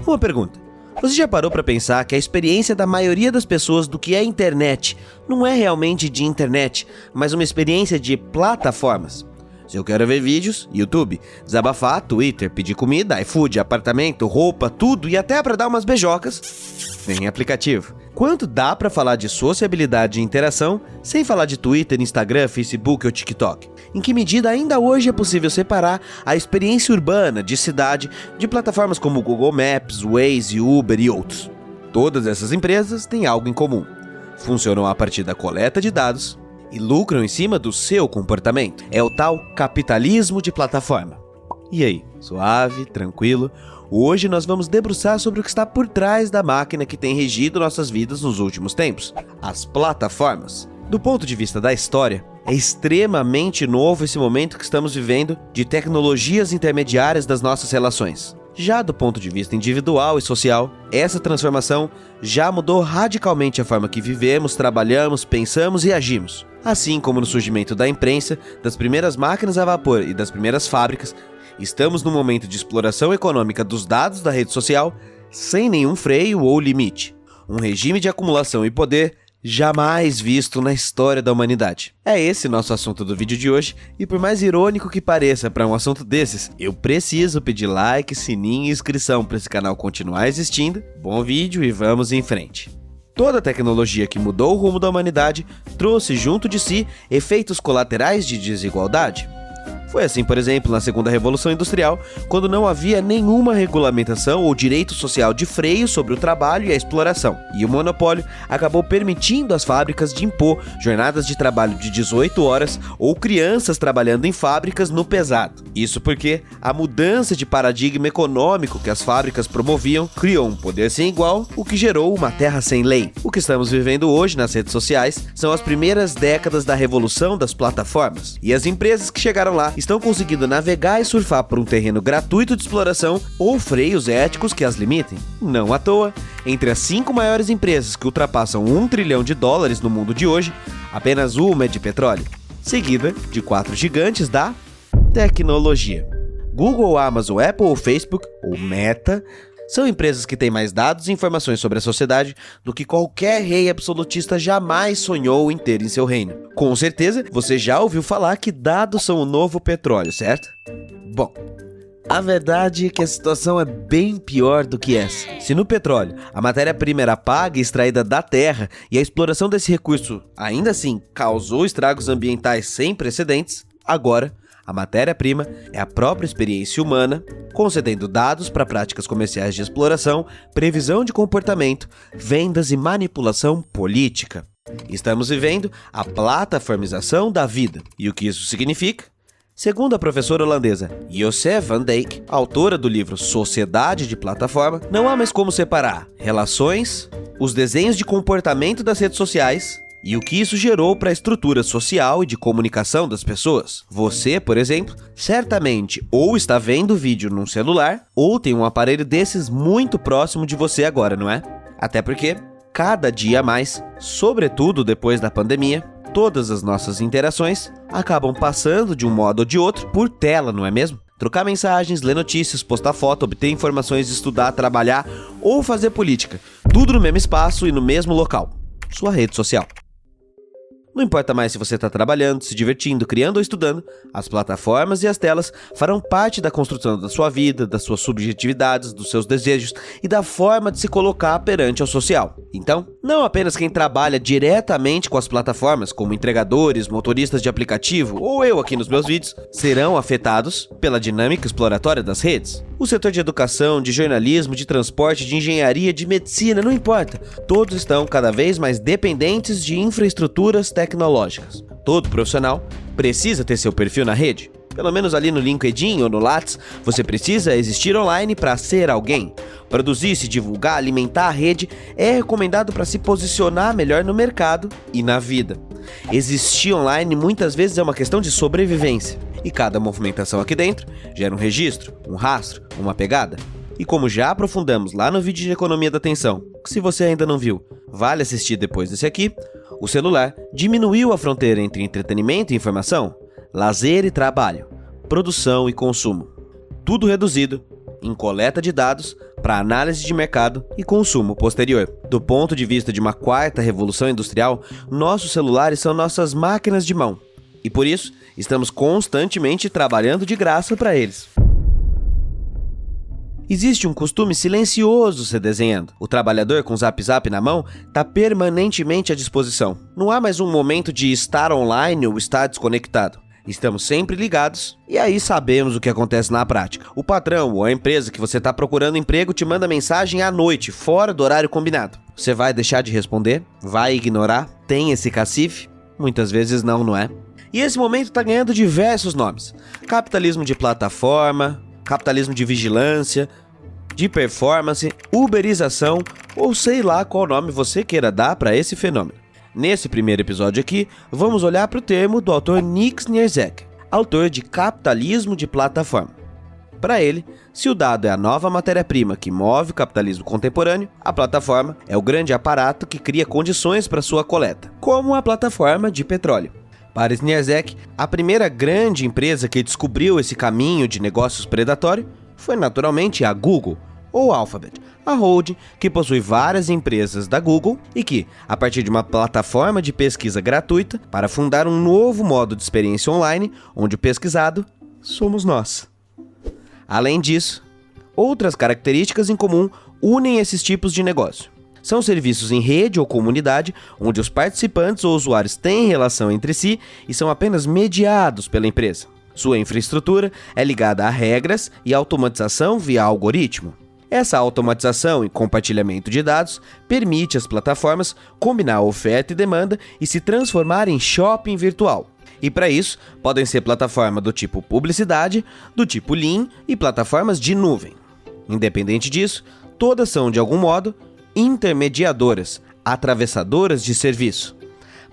Uma pergunta. Você já parou para pensar que a experiência da maioria das pessoas do que é internet não é realmente de internet, mas uma experiência de plataformas? Se eu quero ver vídeos, YouTube, desabafar, Twitter, pedir comida, iFood, apartamento, roupa, tudo e até para dar umas beijocas, vem aplicativo. Quanto dá para falar de sociabilidade e interação sem falar de Twitter, Instagram, Facebook ou TikTok? Em que medida ainda hoje é possível separar a experiência urbana de cidade de plataformas como Google Maps, Waze, Uber e outros? Todas essas empresas têm algo em comum. Funcionam a partir da coleta de dados e lucram em cima do seu comportamento. É o tal capitalismo de plataforma. E aí, suave, tranquilo? Hoje nós vamos debruçar sobre o que está por trás da máquina que tem regido nossas vidas nos últimos tempos, as plataformas. Do ponto de vista da história, é extremamente novo esse momento que estamos vivendo de tecnologias intermediárias das nossas relações. Já do ponto de vista individual e social, essa transformação já mudou radicalmente a forma que vivemos, trabalhamos, pensamos e agimos. Assim como no surgimento da imprensa, das primeiras máquinas a vapor e das primeiras fábricas, estamos num momento de exploração econômica dos dados da rede social sem nenhum freio ou limite. Um regime de acumulação e poder jamais visto na história da humanidade. É esse nosso assunto do vídeo de hoje, e por mais irônico que pareça para um assunto desses, eu preciso pedir like, sininho e inscrição para esse canal continuar existindo. Bom vídeo e vamos em frente. Toda tecnologia que mudou o rumo da humanidade trouxe junto de si efeitos colaterais de desigualdade. Foi assim, por exemplo, na Segunda Revolução Industrial, quando não havia nenhuma regulamentação ou direito social de freio sobre o trabalho e a exploração, e o monopólio acabou permitindo às fábricas de impor jornadas de trabalho de 18 horas ou crianças trabalhando em fábricas no pesado. Isso porque a mudança de paradigma econômico que as fábricas promoviam criou um poder sem igual, o que gerou uma terra sem lei. O que estamos vivendo hoje nas redes sociais são as primeiras décadas da revolução das plataformas, e as empresas que chegaram lá estão conseguindo navegar e surfar por um terreno gratuito de exploração ou freios éticos que as limitem. Não à toa, entre as 5 maiores empresas que ultrapassam $1 trilhão no mundo de hoje, apenas uma é de petróleo, seguida de 4 gigantes da tecnologia. Google, Amazon, Apple ou Facebook, ou Meta, são empresas que têm mais dados e informações sobre a sociedade do que qualquer rei absolutista jamais sonhou em ter em seu reino. Com certeza, você já ouviu falar que dados são o novo petróleo, certo? Bom, a verdade é que a situação é bem pior do que essa. Se no petróleo a matéria-prima era paga e extraída da terra e a exploração desse recurso ainda assim causou estragos ambientais sem precedentes, agora a matéria-prima é a própria experiência humana, concedendo dados para práticas comerciais de exploração, previsão de comportamento, vendas e manipulação política. Estamos vivendo a plataformização da vida. E o que isso significa? Segundo a professora holandesa José van Dijk, autora do livro Sociedade de Plataforma, não há mais como separar relações, os desenhos de comportamento das redes sociais e o que isso gerou para a estrutura social e de comunicação das pessoas. Você, por exemplo, certamente ou está vendo vídeo num celular ou tem um aparelho desses muito próximo de você agora, não é? Até porque, cada dia mais, sobretudo depois da pandemia, todas as nossas interações acabam passando de um modo ou de outro por tela, não é mesmo? Trocar mensagens, ler notícias, postar foto, obter informações, estudar, trabalhar ou fazer política. Tudo no mesmo espaço e no mesmo local. Sua rede social. Não importa mais se você está trabalhando, se divertindo, criando ou estudando, as plataformas e as telas farão parte da construção da sua vida, das suas subjetividades, dos seus desejos e da forma de se colocar perante ao social. Então, não apenas quem trabalha diretamente com as plataformas, como entregadores, motoristas de aplicativo ou eu aqui nos meus vídeos, serão afetados pela dinâmica exploratória das redes. O setor de educação, de jornalismo, de transporte, de engenharia, de medicina, não importa. Todos estão cada vez mais dependentes de infraestruturas tecnológicas. Todo profissional precisa ter seu perfil na rede. Pelo menos ali no LinkedIn ou no Lattes, você precisa existir online para ser alguém. Produzir, se divulgar, alimentar a rede é recomendado para se posicionar melhor no mercado e na vida. Existir online muitas vezes é uma questão de sobrevivência. E cada movimentação aqui dentro gera um registro, um rastro, uma pegada. E como já aprofundamos lá no vídeo de economia da atenção, que se você ainda não viu, vale assistir depois desse aqui, o celular diminuiu a fronteira entre entretenimento e informação, lazer e trabalho, produção e consumo. Tudo reduzido em coleta de dados para análise de mercado e consumo posterior. Do ponto de vista de uma quarta revolução industrial, nossos celulares são nossas máquinas de mão. E por isso, estamos constantemente trabalhando de graça para eles. Existe um costume silencioso se desenhando. O trabalhador com o Zap Zap na mão está permanentemente à disposição. Não há mais um momento de estar online ou estar desconectado. Estamos sempre ligados e aí sabemos o que acontece na prática. O patrão ou a empresa que você está procurando emprego te manda mensagem à noite, fora do horário combinado. Você vai deixar de responder? Vai ignorar? Tem esse cacife? Muitas vezes não é? E esse momento está ganhando diversos nomes. Capitalismo de plataforma, capitalismo de vigilância, de performance, uberização ou sei lá qual nome você queira dar para esse fenômeno. Nesse primeiro episódio aqui, vamos olhar para o termo do autor Nick Snierzek, autor de Capitalismo de Plataforma. Para ele, se o dado é a nova matéria-prima que move o capitalismo contemporâneo, a plataforma é o grande aparato que cria condições para sua coleta, como a plataforma de petróleo. Para Snierzek, a primeira grande empresa que descobriu esse caminho de negócios predatório foi naturalmente a Google, ou Alphabet, a holding que possui várias empresas da Google e que, a partir de uma plataforma de pesquisa gratuita, para fundar um novo modo de experiência online, onde o pesquisado somos nós. Além disso, outras características em comum unem esses tipos de negócio. São serviços em rede ou comunidade, onde os participantes ou usuários têm relação entre si e são apenas mediados pela empresa. Sua infraestrutura é ligada a regras e automatização via algoritmo. Essa automatização e compartilhamento de dados permite às plataformas combinar oferta e demanda e se transformar em shopping virtual. E para isso, podem ser plataformas do tipo publicidade, do tipo Lean e plataformas de nuvem. Independente disso, todas são, de algum modo, intermediadoras, atravessadoras de serviço.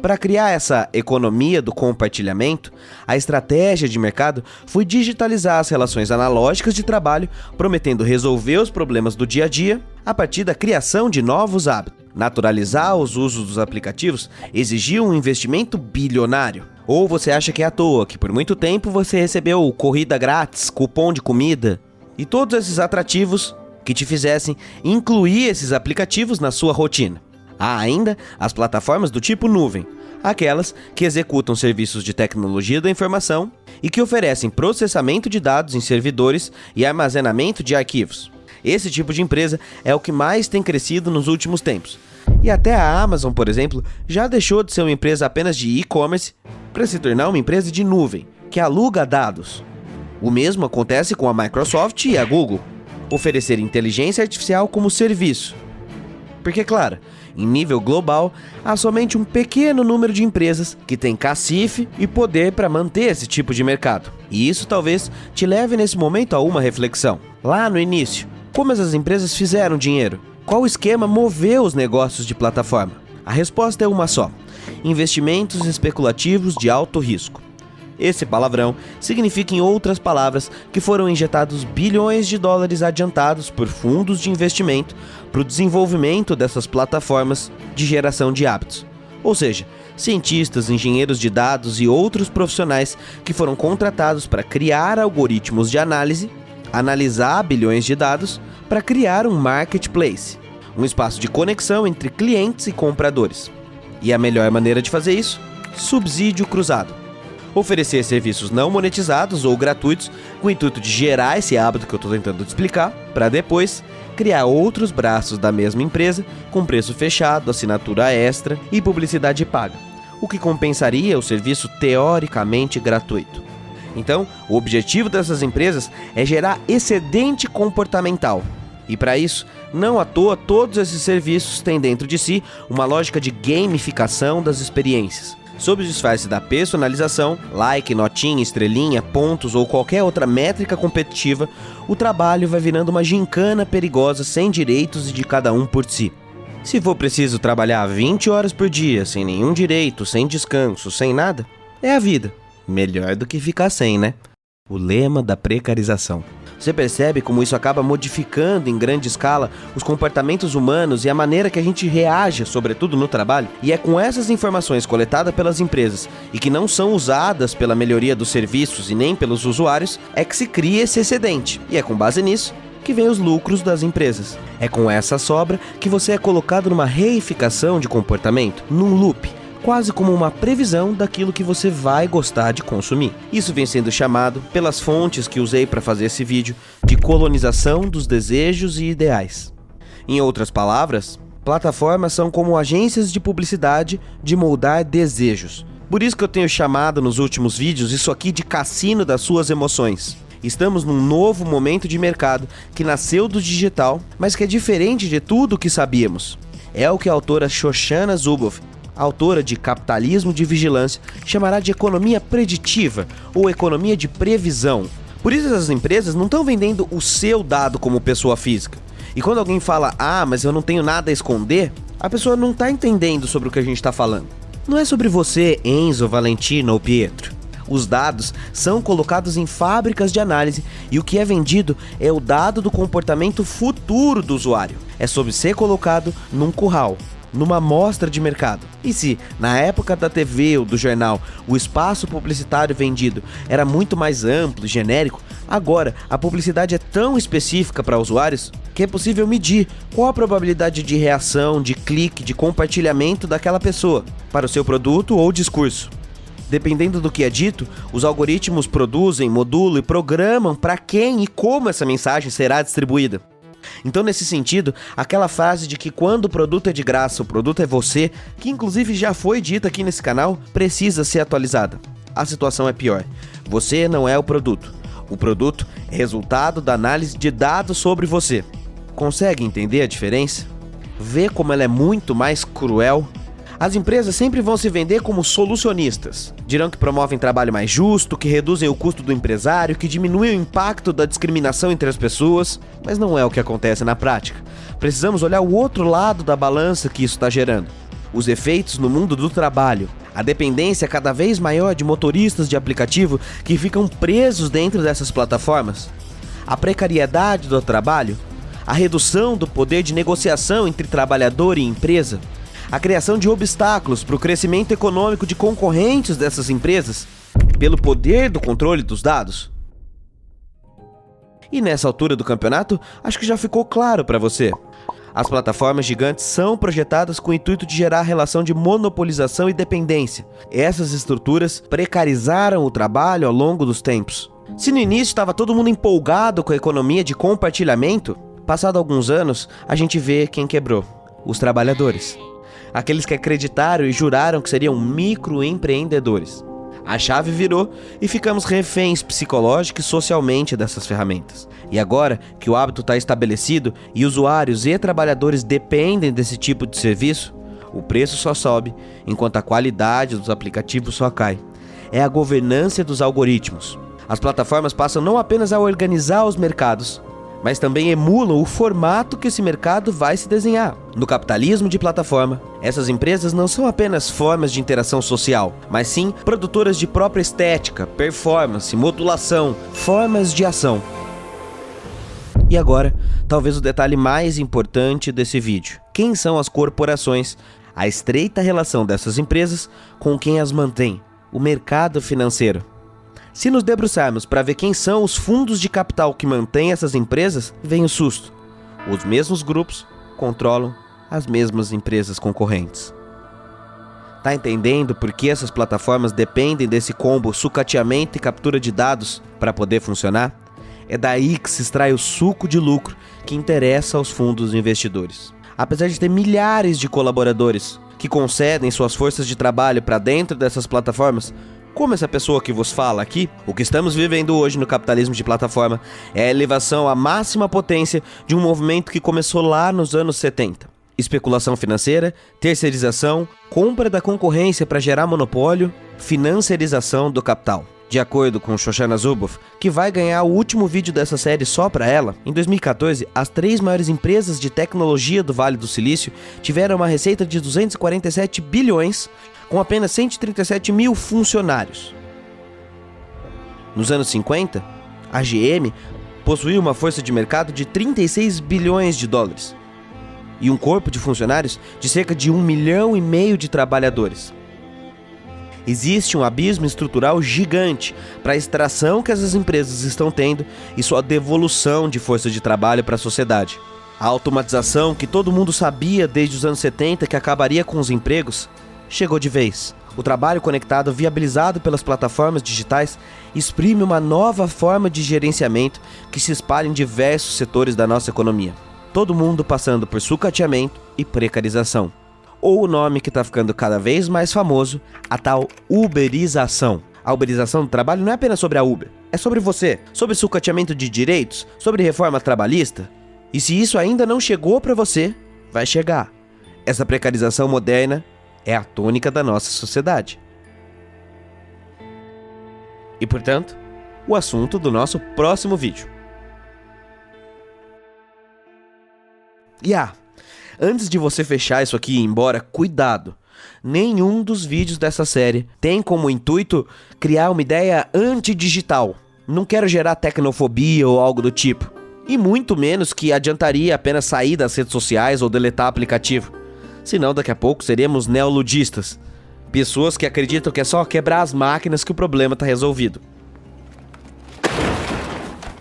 Para criar essa economia do compartilhamento, a estratégia de mercado foi digitalizar as relações analógicas de trabalho, prometendo resolver os problemas do dia a dia a partir da criação de novos hábitos. Naturalizar os usos dos aplicativos exigia um investimento bilionário. Ou você acha que é à toa, que por muito tempo você recebeu corrida grátis, cupom de comida e todos esses atrativos que te fizessem incluir esses aplicativos na sua rotina. Há ainda as plataformas do tipo nuvem, aquelas que executam serviços de tecnologia da informação e que oferecem processamento de dados em servidores e armazenamento de arquivos. Esse tipo de empresa é o que mais tem crescido nos últimos tempos. E até a Amazon, por exemplo, já deixou de ser uma empresa apenas de e-commerce para se tornar uma empresa de nuvem, que aluga dados. O mesmo acontece com a Microsoft e a Google, oferecer inteligência artificial como serviço. Porque, claro, em nível global, há somente um pequeno número de empresas que têm cacife e poder para manter esse tipo de mercado. E isso talvez te leve nesse momento a uma reflexão. Lá no início, como essas empresas fizeram dinheiro? Qual esquema moveu os negócios de plataforma? A resposta é uma só: investimentos especulativos de alto risco. Esse palavrão significa, em outras palavras, que foram injetados bilhões de dólares adiantados por fundos de investimento para o desenvolvimento dessas plataformas de geração de hábitos. Ou seja, cientistas, engenheiros de dados e outros profissionais que foram contratados para criar algoritmos de análise, analisar bilhões de dados para criar um marketplace, um espaço de conexão entre clientes e compradores. E a melhor maneira de fazer isso? Subsídio cruzado. Oferecer serviços não monetizados ou gratuitos com o intuito de gerar esse hábito que eu estou tentando te explicar, para depois criar outros braços da mesma empresa com preço fechado, assinatura extra e publicidade paga, o que compensaria o serviço teoricamente gratuito. Então, o objetivo dessas empresas é gerar excedente comportamental. E para isso, não à toa, todos esses serviços têm dentro de si uma lógica de gamificação das experiências. Sob o disfarce da personalização, like, notinha, estrelinha, pontos ou qualquer outra métrica competitiva, o trabalho vai virando uma gincana perigosa sem direitos e de cada um por si. Se for preciso trabalhar 20 horas por dia, sem nenhum direito, sem descanso, sem nada, é a vida. Melhor do que ficar sem, né? O lema da precarização. Você percebe como isso acaba modificando em grande escala os comportamentos humanos e a maneira que a gente reage, sobretudo no trabalho? E é com essas informações coletadas pelas empresas e que não são usadas pela melhoria dos serviços e nem pelos usuários, é que se cria esse excedente. E é com base nisso que vem os lucros das empresas. É com essa sobra que você é colocado numa reificação de comportamento, num loop, quase como uma previsão daquilo que você vai gostar de consumir. Isso vem sendo chamado, pelas fontes que usei para fazer esse vídeo, de colonização dos desejos e ideais. Em outras palavras, plataformas são como agências de publicidade de moldar desejos. Por isso que eu tenho chamado nos últimos vídeos isso aqui de cassino das suas emoções. Estamos num novo momento de mercado que nasceu do digital, mas que é diferente de tudo o que sabíamos. É o que a autora Shoshana Zuboff, autora de Capitalismo de Vigilância, chamará de economia preditiva ou economia de previsão. Por isso essas empresas não estão vendendo o seu dado como pessoa física. E quando alguém fala, mas eu não tenho nada a esconder, a pessoa não está entendendo sobre o que a gente está falando. Não é sobre você, Enzo, Valentino ou Pietro. Os dados são colocados em fábricas de análise e o que é vendido é o dado do comportamento futuro do usuário. É sobre ser colocado num curral, numa amostra de mercado. E se, na época da TV ou do jornal, o espaço publicitário vendido era muito mais amplo e genérico, agora a publicidade é tão específica para usuários que é possível medir qual a probabilidade de reação, de clique, de compartilhamento daquela pessoa para o seu produto ou discurso. Dependendo do que é dito, os algoritmos produzem, modulam e programam para quem e como essa mensagem será distribuída. Então, nesse sentido, aquela frase de que quando o produto é de graça, o produto é você, que inclusive já foi dita aqui nesse canal, precisa ser atualizada. A situação é pior. Você não é o produto. O produto é resultado da análise de dados sobre você. Consegue entender a diferença? Vê como ela é muito mais cruel? As empresas sempre vão se vender como solucionistas. Dirão que promovem trabalho mais justo, que reduzem o custo do empresário, que diminuem o impacto da discriminação entre as pessoas, mas não é o que acontece na prática. Precisamos olhar o outro lado da balança que isso está gerando. Os efeitos no mundo do trabalho. A dependência cada vez maior de motoristas de aplicativo que ficam presos dentro dessas plataformas. A precariedade do trabalho. A redução do poder de negociação entre trabalhador e empresa. A criação de obstáculos para o crescimento econômico de concorrentes dessas empresas, pelo poder do controle dos dados. E nessa altura do campeonato, acho que já ficou claro para você. As plataformas gigantes são projetadas com o intuito de gerar relação de monopolização e dependência. Essas estruturas precarizaram o trabalho ao longo dos tempos. Se no início estava todo mundo empolgado com a economia de compartilhamento, passado alguns anos, a gente vê quem quebrou: os trabalhadores. Aqueles que acreditaram e juraram que seriam microempreendedores. A chave virou e ficamos reféns psicológicos e socialmente dessas ferramentas. E agora que o hábito está estabelecido e usuários e trabalhadores dependem desse tipo de serviço, o preço só sobe, enquanto a qualidade dos aplicativos só cai. É a governança dos algoritmos. As plataformas passam não apenas a organizar os mercados, mas também emulam o formato que esse mercado vai se desenhar. No capitalismo de plataforma, essas empresas não são apenas formas de interação social, mas sim produtoras de própria estética, performance, modulação, formas de ação. E agora, talvez o detalhe mais importante desse vídeo: quem são as corporações? A estreita relação dessas empresas com quem as mantém, o mercado financeiro. Se nos debruçarmos para ver quem são os fundos de capital que mantêm essas empresas, vem o susto. Os mesmos grupos controlam as mesmas empresas concorrentes. Tá entendendo por que essas plataformas dependem desse combo sucateamento e captura de dados para poder funcionar? É daí que se extrai o suco de lucro que interessa aos fundos investidores. Apesar de ter milhares de colaboradores que concedem suas forças de trabalho para dentro dessas plataformas, como essa pessoa que vos fala aqui, o que estamos vivendo hoje no capitalismo de plataforma é a elevação à máxima potência de um movimento que começou lá nos anos 70. Especulação financeira, terceirização, compra da concorrência para gerar monopólio, financiarização do capital. De acordo com Shoshana Zuboff, que vai ganhar o último vídeo dessa série só para ela, em 2014, as 3 maiores empresas de tecnologia do Vale do Silício tiveram uma receita de 247 bilhões, com apenas 137 mil funcionários. Nos anos 50, a GM possuía uma força de mercado de 36 bilhões de dólares e um corpo de funcionários de cerca de 1,5 milhão de trabalhadores. Existe um abismo estrutural gigante para a extração que essas empresas estão tendo e sua devolução de força de trabalho para a sociedade. A automatização, que todo mundo sabia desde os anos 70 que acabaria com os empregos, chegou de vez. O trabalho conectado viabilizado pelas plataformas digitais exprime uma nova forma de gerenciamento que se espalha em diversos setores da nossa economia. Todo mundo passando por sucateamento e precarização. Ou o nome que está ficando cada vez mais famoso, a tal uberização. A uberização do trabalho não é apenas sobre a Uber, é sobre você, sobre sucateamento de direitos, sobre reforma trabalhista. E se isso ainda não chegou para você, vai chegar. Essa precarização moderna é a tônica da nossa sociedade. E, portanto, o assunto do nosso próximo vídeo. Antes de você fechar isso aqui e ir embora, cuidado! Nenhum dos vídeos dessa série tem como intuito criar uma ideia antidigital. Não quero gerar tecnofobia ou algo do tipo. E muito menos que adiantaria apenas sair das redes sociais ou deletar aplicativo. Senão daqui a pouco seremos neoludistas. Pessoas que acreditam que é só quebrar as máquinas que o problema está resolvido.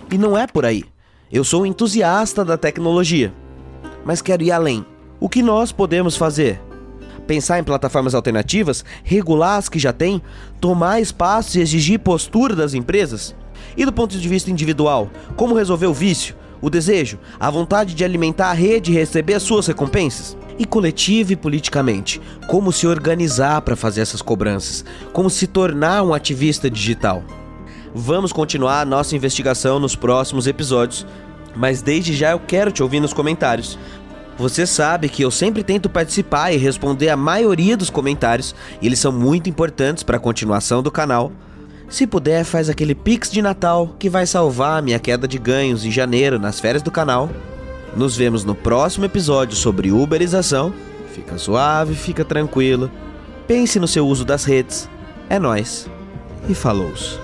E não é por aí. Eu sou um entusiasta da tecnologia. Mas quero ir além. O que nós podemos fazer? Pensar em plataformas alternativas, regular as que já tem, tomar espaço e exigir postura das empresas? E do ponto de vista individual, como resolver o vício, o desejo, a vontade de alimentar a rede e receber as suas recompensas? E coletivo e politicamente, como se organizar para fazer essas cobranças? Como se tornar um ativista digital? Vamos continuar a nossa investigação nos próximos episódios, mas desde já eu quero te ouvir nos comentários. Você sabe que eu sempre tento participar e responder a maioria dos comentários, e eles são muito importantes para a continuação do canal. Se puder, faz aquele Pix de Natal que vai salvar minha queda de ganhos em janeiro nas férias do canal. Nos vemos no próximo episódio sobre uberização. Fica suave, fica tranquilo. Pense no seu uso das redes. É nóis. E falou-se.